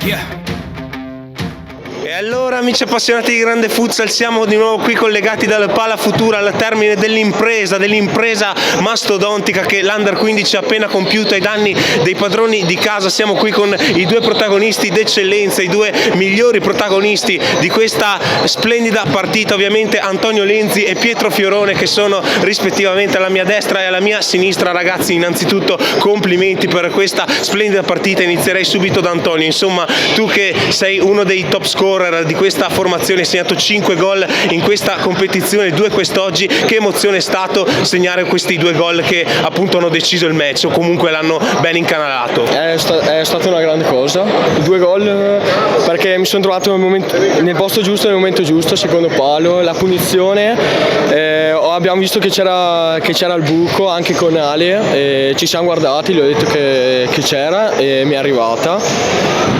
Yeah. E allora, amici appassionati di grande futsal, siamo di nuovo qui collegati dalla Pala Futura al termine dell'impresa mastodontica che l'Under 15 ha appena compiuto ai danni dei padroni di casa. Siamo qui con i due protagonisti d'eccellenza, i due migliori protagonisti di questa splendida partita, ovviamente Antonio Lenzi e Pietro Fiorone, che sono rispettivamente alla mia destra e alla mia sinistra. Ragazzi, innanzitutto complimenti per questa splendida partita. Inizierei subito da Antonio. Insomma, tu che sei uno dei top scorer di questa formazione, hai segnato 5 gol in questa competizione, 2 quest'oggi. Che emozione è stato segnare questi 2 gol che appunto hanno deciso il match, o comunque l'hanno ben incanalato? È stata una grande cosa, 2 gol perché mi sono trovato nel posto giusto, nel momento giusto, secondo palo, la punizione, abbiamo visto che c'era il buco anche con Ale, ci siamo guardati, gli ho detto che c'era e mi è arrivata.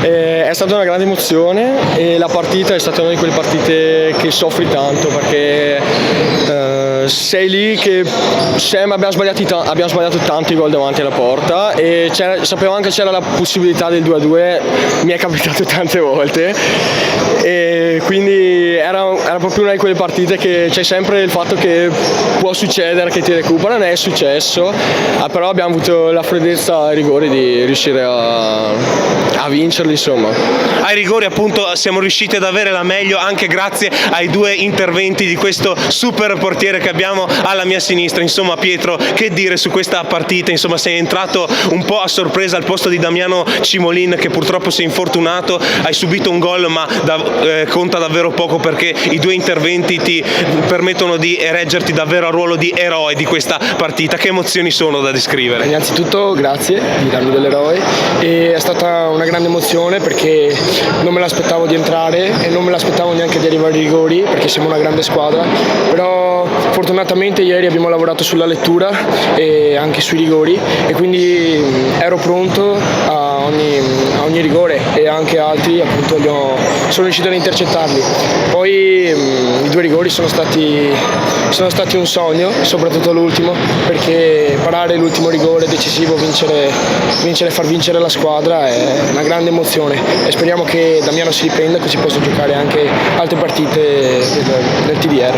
È stata una grande emozione e la partita è stata una di quelle partite che soffri tanto, perché sei lì che abbiamo sbagliato tanti gol davanti alla porta e sapevo anche che c'era la possibilità del 2-2, mi è capitato tante volte, e quindi era proprio una di quelle partite che c'è sempre il fatto che può succedere che ti recupera. Non è successo, però abbiamo avuto la freddezza ai rigori di riuscire a vincerli, insomma. Ai rigori appunto siamo riusciti ad avere la meglio, anche grazie ai 2 interventi di questo super portiere che abbiamo alla mia sinistra. Insomma, Pietro, che dire su questa partita? Insomma, sei entrato un po' a sorpresa al posto di Damiano Cimolin, che purtroppo si è infortunato, hai subito un gol ma conta davvero poco, perché i 2 interventi ti permettono di ereggerti davvero al ruolo di eroe di questa partita. Che emozioni sono da descrivere? Innanzitutto grazie di darmi dell'eroe, e è stata una grande emozione perché non me l'aspettavo di entrare e non me l'aspettavo neanche di arrivare ai rigori, perché siamo una grande squadra, però fortunatamente ieri abbiamo lavorato sulla lettura e anche sui rigori, e quindi ero pronto a ogni rigore, e anche altri appunto sono riuscito ad intercettarli. Poi i 2 rigori sono stati un sogno, soprattutto l'ultimo, perché parare l'ultimo rigore decisivo, far vincere la squadra è una grande emozione, e speriamo che Damiano si riprenda così possa giocare anche altre partite del TDR.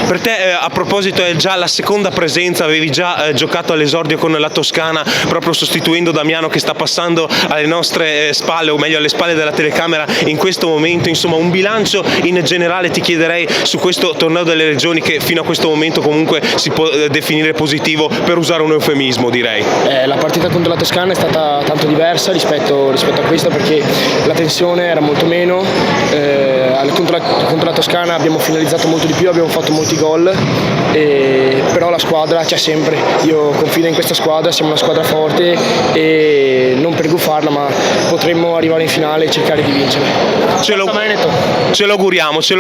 Per te, a proposito, è già la seconda presenza, avevi già giocato all'esordio con la Toscana, proprio sostituendo Damiano che sta passando alle nostre spalle, o meglio alle spalle della telecamera in questo momento. Insomma, un bilancio in generale ti chiederei su questo torneo delle regioni, che fino a questo momento comunque si può definire positivo, per usare un eufemismo, direi. La partita contro la Toscana è stata tanto diversa rispetto a questa, perché la tensione era molto meno, contro la Toscana abbiamo finalizzato molto di più, abbiamo fatto molti gol, però la squadra c'è sempre. Io confido in questa squadra, siamo una squadra forte e non per gufarla, ma potremmo arrivare in finale e cercare di vincere. Ce lo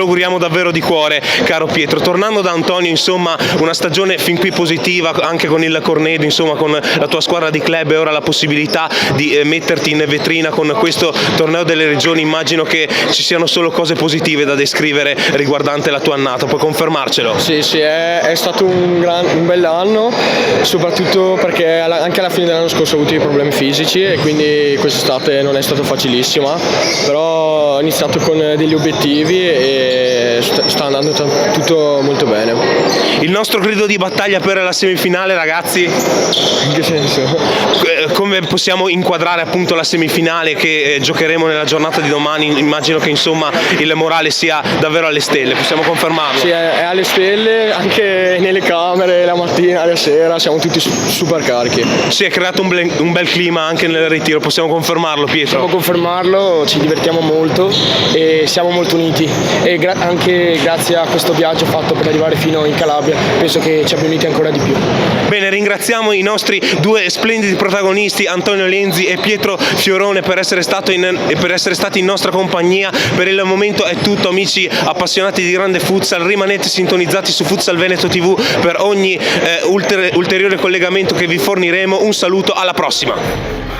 auguriamo davvero di cuore, caro Pietro. Tornando da Antonio, insomma, una stagione fin qui positiva anche con il Cornedo, insomma, con la tua squadra di club, e ora la possibilità di metterti in vetrina con questo torneo delle regioni. Immagino che ci siano solo cose positive da descrivere riguardante la tua annata, puoi confermarcelo? Sì, è stato un bell'anno, soprattutto perché anche alla fine dell'anno scorso ho avuto dei problemi fisici, e quindi quest'estate non è stata facilissima, però ho iniziato con degli obiettivi e sta andando tutto molto bene. Il nostro grido di battaglia per la semifinale, ragazzi? In che senso? Come possiamo inquadrare appunto la semifinale che giocheremo nella giornata di domani? Immagino che insomma il morale sia davvero alle stelle, possiamo confermarlo? Sì, è alle stelle, anche nelle camere, la mattina, la sera, siamo tutti super carichi. Si è creato un bel clima anche nel ritiro, possiamo confermarlo, Pietro? Possiamo confermarlo, ci divertiamo molto e siamo molto uniti, e anche grazie a questo viaggio fatto per arrivare fino in Calabria penso che ci abbia uniti ancora di più. Bene, ringraziamo i nostri 2 splendidi protagonisti, Antonio Lenzi e Pietro Fiorone, per essere stati in nostra compagnia. Per il momento è tutto, amici appassionati di grande futsal, rimanete sintonizzati su Futsal Veneto TV per ogni ulteriore collegamento che vi forniremo. Un saluto, alla prossima.